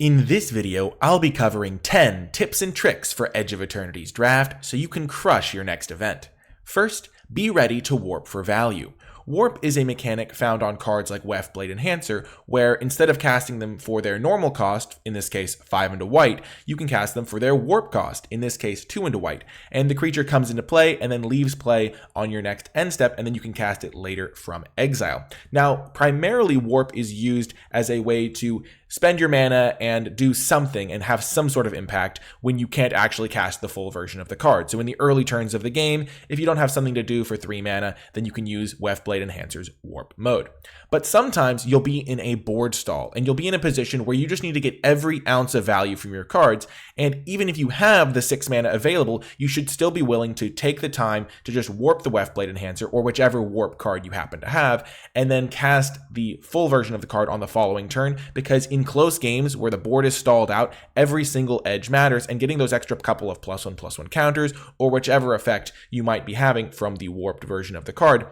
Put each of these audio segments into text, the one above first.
In this video, I'll be covering 10 tips and tricks for Edge of Eternities draft so you can crush your next event. First, be ready to warp for value. Warp is a mechanic found on cards like Weftblade Enhancer, where instead of casting them for their normal cost, in this case 5 into white, you can cast them for their warp cost, in this case 2 into white, and the creature comes into play and then leaves play on your next end step, and then you can cast it later from exile. Now, primarily warp is used as a way to spend your mana and do something and have some sort of impact when you can't actually cast the full version of the card. So in the early turns of the game, if you don't have something to do for 3 mana, then you can use Weftblade Enhancer's warp mode. But sometimes you'll be in a board stall and you'll be in a position where you just need to get every ounce of value from your cards. And even if you have the 6 mana available, you should still be willing to take the time to just warp the Weftblade Enhancer or whichever warp card you happen to have, and then cast the full version of the card on the following turn, because in close games where the board is stalled out, every single edge matters, and getting those extra couple of +1/+1 counters or whichever effect you might be having from the warped version of the card,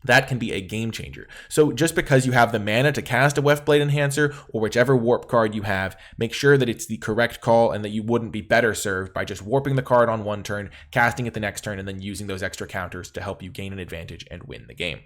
that can be a game changer. So just because you have the mana to cast a Weftblade Enhancer or whichever warp card you have, make sure that it's the correct call and that you wouldn't be better served by just warping the card on one turn, casting it the next turn, and then using those extra counters to help you gain an advantage and win the game.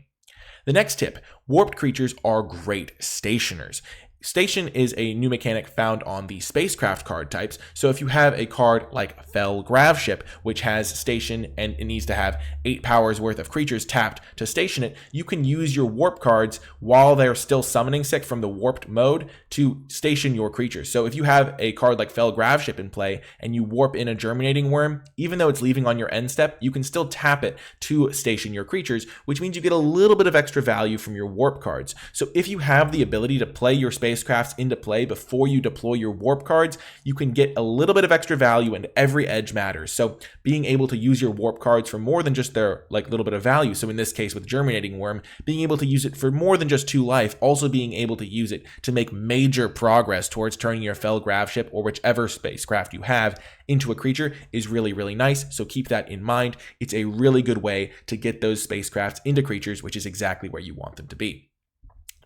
The next tip, warped creatures are great stationers. Station is a new mechanic found on the spacecraft card types, so if you have a card like Fell Graveship, which has station and it needs to have 8 powers worth of creatures tapped to station it, you can use your warp cards while they're still summoning sick from the warped mode to station your creatures. So if you have a card like Fell Graveship in play and you warp in a Germinating Worm, even though it's leaving on your end step, you can still tap it to station your creatures, which means you get a little bit of extra value from your warp cards. So if you have the ability to play your spacecrafts into play before you deploy your warp cards, you can get a little bit of extra value, and every edge matters. So being able to use your warp cards for more than just their little bit of value, so in this case with Germinating Worm, being able to use it for more than just 2 life, also being able to use it to make major progress towards turning your Fell Graveship or whichever spacecraft you have into a creature is really, really nice. So keep that in mind. It's a really good way to get those spacecrafts into creatures, which is exactly where you want them to be.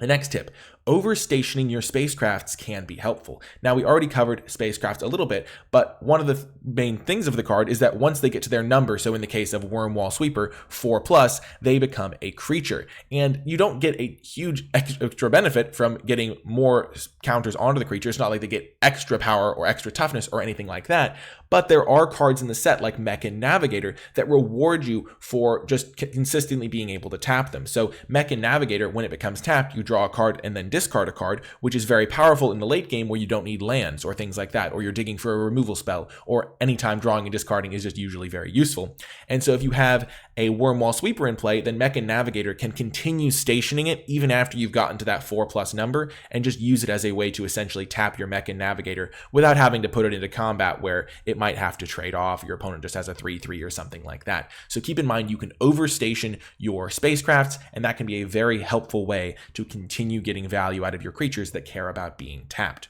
The next tip, overstationing your spacecrafts can be helpful. Now, we already covered spacecrafts a little bit, but one of the main things of the card is that once they get to their number, so in the case of Wormwall Sweeper, 4+, they become a creature. And you don't get a huge extra benefit from getting more counters onto the creature. It's not like they get extra power or extra toughness or anything like that. But there are cards in the set like Mechan Navigator that reward you for just consistently being able to tap them. So Mechan Navigator, when it becomes tapped, you draw a card and then discard a card, which is very powerful in the late game where you don't need lands or things like that, or you're digging for a removal spell, or anytime drawing and discarding is just usually very useful. And so if you have a Wormwall Sweeper in play, then Mechan Navigator can continue stationing it even after you've gotten to that 4+ number, and just use it as a way to essentially tap your Mechan Navigator without having to put it into combat where it might have to trade off. Your opponent just has a 3/3 or something like that. So keep in mind you can overstation your spacecrafts, and that can be a very helpful way to continue getting value out of your creatures that care about being tapped.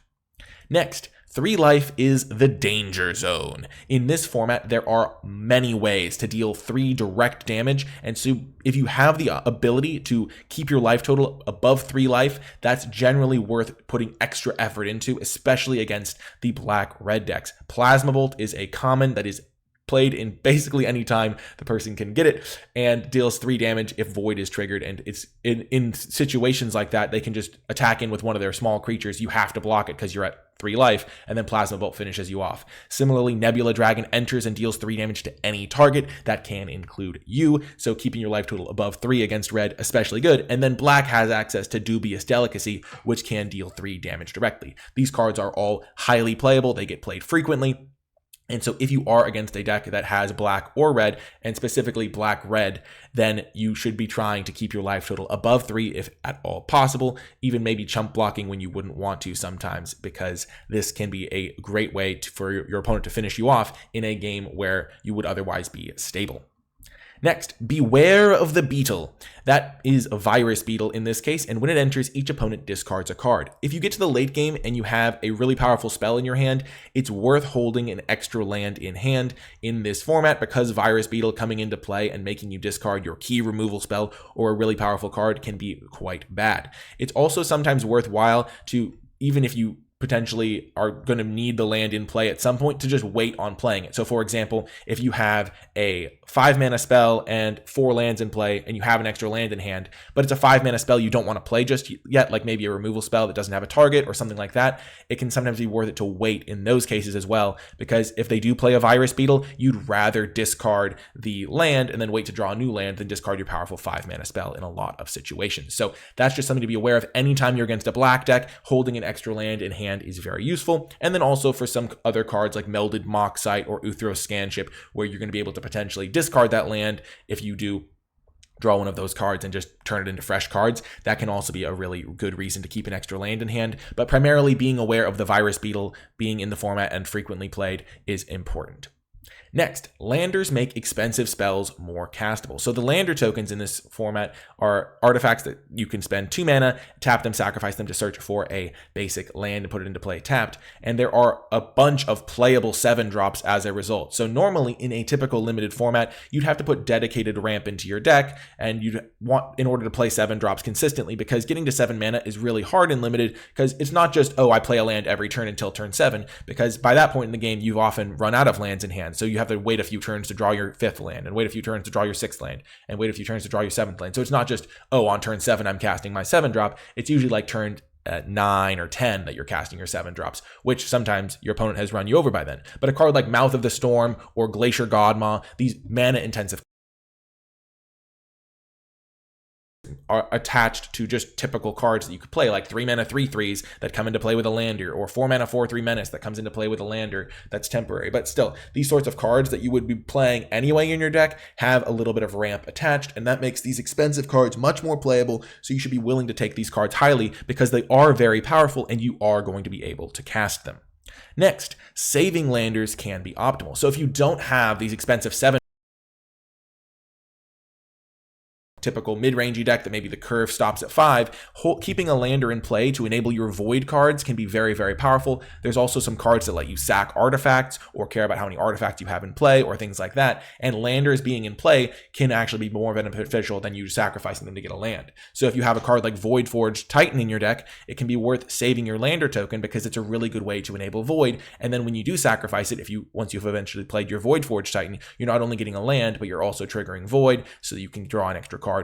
Next, 3 life is the danger zone. In this format, there are many ways to deal 3 direct damage, and so if you have the ability to keep your life total above 3 life, that's generally worth putting extra effort into, especially against the black-red decks. Plasma Bolt is a common that is played in basically any time the person can get it, and deals 3 damage if Void is triggered. And it's in situations like that, they can just attack in with one of their small creatures. You have to block it because you're at 3 life, and then Plasma Bolt finishes you off. Similarly, Nebula Dragon enters and deals 3 damage to any target. That can include you, so keeping your life total above 3 against red, especially good. And then black has access to Dubious Delicacy, which can deal 3 damage directly. These cards are all highly playable. They get played frequently. And so if you are against a deck that has black or red, and specifically black-red, then you should be trying to keep your life total above 3 if at all possible, even maybe chump blocking when you wouldn't want to sometimes, because this can be a great way for your opponent to finish you off in a game where you would otherwise be stable. Next, beware of the beetle. That is a virus beetle in this case, and when it enters, each opponent discards a card. If you get to the late game and you have a really powerful spell in your hand, it's worth holding an extra land in hand in this format, because virus beetle coming into play and making you discard your key removal spell or a really powerful card can be quite bad. It's also sometimes worthwhile to, even if you potentially are going to need the land in play at some point to just wait on playing it. So for example, if you have a 5-mana spell and 4 lands in play and you have an extra land in hand, but it's a 5-mana spell you don't want to play just yet, like maybe a removal spell that doesn't have a target or something like that, it can sometimes be worth it to wait in those cases as well, because if they do play a Virus Beetle, you'd rather discard the land and then wait to draw a new land than discard your powerful 5-mana spell in a lot of situations. So that's just something to be aware of. Anytime you're against a black deck, holding an extra land in hand is very useful. And then also for some other cards like Melded Moxite or Uthros Scanship, where you're going to be able to potentially discard that land if you do draw one of those cards and just turn it into fresh cards. That can also be a really good reason to keep an extra land in hand. But primarily being aware of the Virus Beetle being in the format and frequently played is important. Next, landers make expensive spells more castable. So the lander tokens in this format are artifacts that you can spend 2 mana, tap them, sacrifice them to search for a basic land and put it into play tapped. And there are a bunch of playable 7-drops as a result. So normally in a typical limited format, you'd have to put dedicated ramp into your deck, and you'd want, in order to play 7-drops consistently, because getting to 7 mana is really hard and limited, because it's not just, oh, I play a land every turn until turn 7, because by that point in the game, you've often run out of lands in hand. So you have to wait a few turns to draw your 5th land, and wait a few turns to draw your 6th land, and wait a few turns to draw your 7th land. So it's not just, oh, on turn 7 I'm casting my 7-drop. It's usually like turn 9 or 10 that you're casting your 7-drops, which sometimes your opponent has run you over by then. But a card like Mouth of the Storm or Glacier Godmaw, these mana intensive are attached to just typical cards that you could play, like 3-mana 3/3s that come into play with a lander, or 4-mana 4/3 menace that comes into play with a lander that's temporary. But still, these sorts of cards that you would be playing anyway in your deck have a little bit of ramp attached, and that makes these expensive cards much more playable. So you should be willing to take these cards highly, because they are very powerful and you are going to be able to cast them. Next, saving landers can be optimal. So if you don't have these expensive 7 typical mid-rangey deck that maybe the curve stops at 5, keeping a lander in play to enable your void cards can be very, very powerful. There's also some cards that let you sack artifacts or care about how many artifacts you have in play or things like that. And landers being in play can actually be more beneficial than you sacrificing them to get a land. So if you have a card like Voidforged Titan in your deck, it can be worth saving your lander token, because it's a really good way to enable void. And then when you do sacrifice it, once you've eventually played your Voidforged Titan, you're not only getting a land, but you're also triggering void, so that you can draw an extra card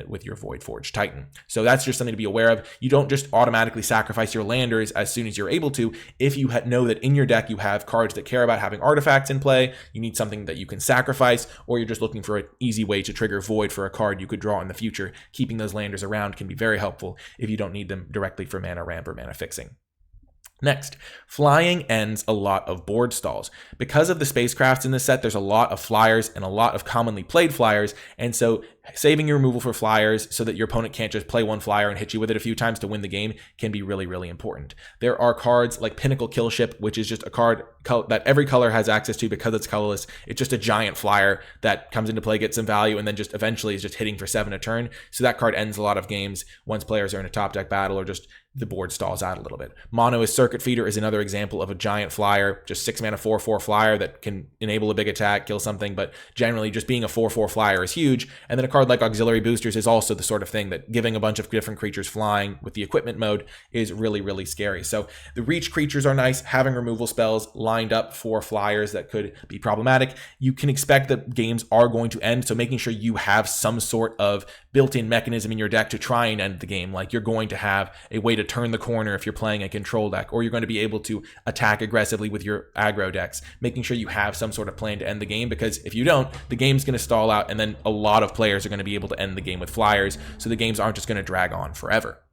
with your Voidforged Titan. So that's just something to be aware of. You don't just automatically sacrifice your landers as soon as you're able to. If you know that in your deck you have cards that care about having artifacts in play, you need something that you can sacrifice, or you're just looking for an easy way to trigger void for a card you could draw in the future, keeping those landers around can be very helpful if you don't need them directly for mana ramp or mana fixing. Next, flying ends a lot of board stalls. Because of the spacecrafts in this set, there's a lot of flyers and a lot of commonly played flyers, and so saving your removal for flyers so that your opponent can't just play one flyer and hit you with it a few times to win the game can be really, really important. There are cards like Pinnacle Killship, which is just a card that every color has access to because it's colorless. It's just a giant flyer that comes into play, gets some value, and then just eventually is just hitting for 7 a turn. So that card ends a lot of games once players are in a top deck battle or just the board stalls out a little bit. Mono is Circuit Feeder is another example of a giant flyer, just 6 mana 4/4 flyer that can enable a big attack, kill something, but generally just being a 4/4 flyer is huge. And then a card like Auxiliary Boosters is also the sort of thing that giving a bunch of different creatures flying with the equipment mode is really, really scary. So the reach creatures are nice. Having removal spells lined up for flyers that could be problematic. You can expect that games are going to end, so making sure you have some sort of built-in mechanism in your deck to try and end the game. Like you're going to have a way to turn the corner if you're playing a control deck, or you're going to be able to attack aggressively with your aggro decks, making sure you have some sort of plan to end the game, because if you don't, the game's going to stall out, and then a lot of players are going to be able to end the game with flyers, so the games aren't just going to drag on forever.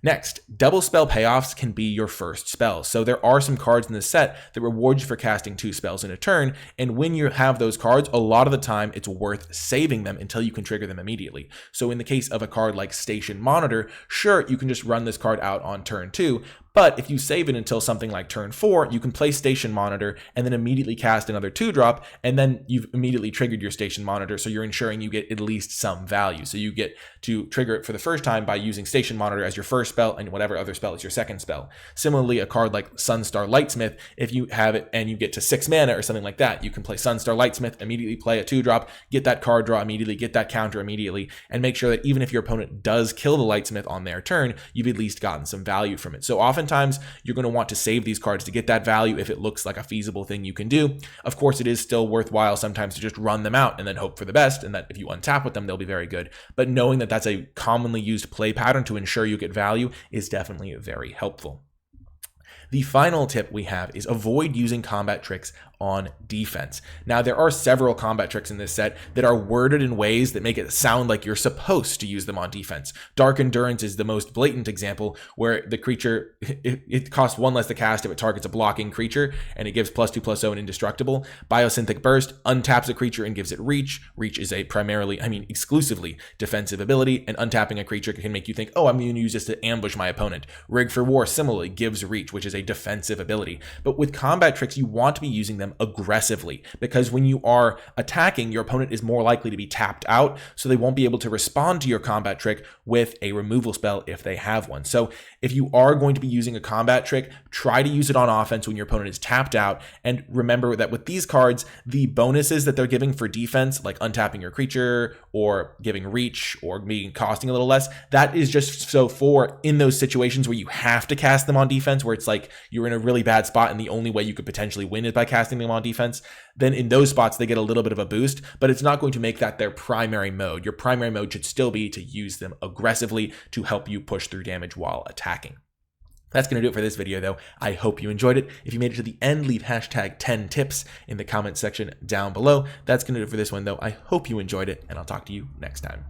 Next, double spell payoffs can be your first spell. So there are some cards in this set that reward you for casting 2 spells in a turn, and when you have those cards, a lot of the time it's worth saving them until you can trigger them immediately. So in the case of a card like Station Monitor, sure, you can just run this card out on turn 2, but if you save it until something like turn 4, you can play Station Monitor and then immediately cast another 2-drop, and then you've immediately triggered your Station Monitor, so you're ensuring you get at least some value. So you get to trigger it for the first time by using Station Monitor as your first spell, and whatever other spell is your second spell. Similarly, a card like Sunstar Lightsmith, if you have it and you get to 6 mana or something like that, you can play Sunstar Lightsmith, immediately play a 2-drop, get that card draw immediately, get that counter immediately, and make sure that even if your opponent does kill the Lightsmith on their turn, you've at least gotten some value from it. So oftentimes oftentimes you're going to want to save these cards to get that value if it looks like a feasible thing you can do. Of course, it is still worthwhile sometimes to just run them out and then hope for the best, and that if you untap with them, they'll be very good. But knowing that that's a commonly used play pattern to ensure you get value is definitely very helpful. The final tip we have is avoid using combat tricks on defense. Now, there are several combat tricks in this set that are worded in ways that make it sound like you're supposed to use them on defense. Dark Endurance is the most blatant example, where the creature, it costs 1 less to cast if it targets a blocking creature, and it gives +2/+0 and indestructible. Biosynthetic Burst untaps a creature and gives it reach. Reach is a primarily, exclusively defensive ability, and untapping a creature can make you think, oh, I'm going to use this to ambush my opponent. Rig for War similarly gives reach, which is a defensive ability. But with combat tricks, you want to be using them aggressively, because when you are attacking, your opponent is more likely to be tapped out, so they won't be able to respond to your combat trick with a removal spell if they have one. So if you are going to be using a combat trick, try to use it on offense when your opponent is tapped out, and remember that with these cards, the bonuses that they're giving for defense, like untapping your creature or giving reach or being costing a little less, that is just so for in those situations where you have to cast them on defense, where it's like you're in a really bad spot and the only way you could potentially win is by casting them on defense. Then in those spots, they get a little bit of a boost, but it's not going to make that their primary mode. Your primary mode should still be to use them aggressively to help you push through damage while attacking. That's going to do it for this video, though. I hope you enjoyed it. If you made it to the end, leave hashtag 10tips in the comment section down below. That's going to do it for this one, though. I hope you enjoyed it, and I'll talk to you next time.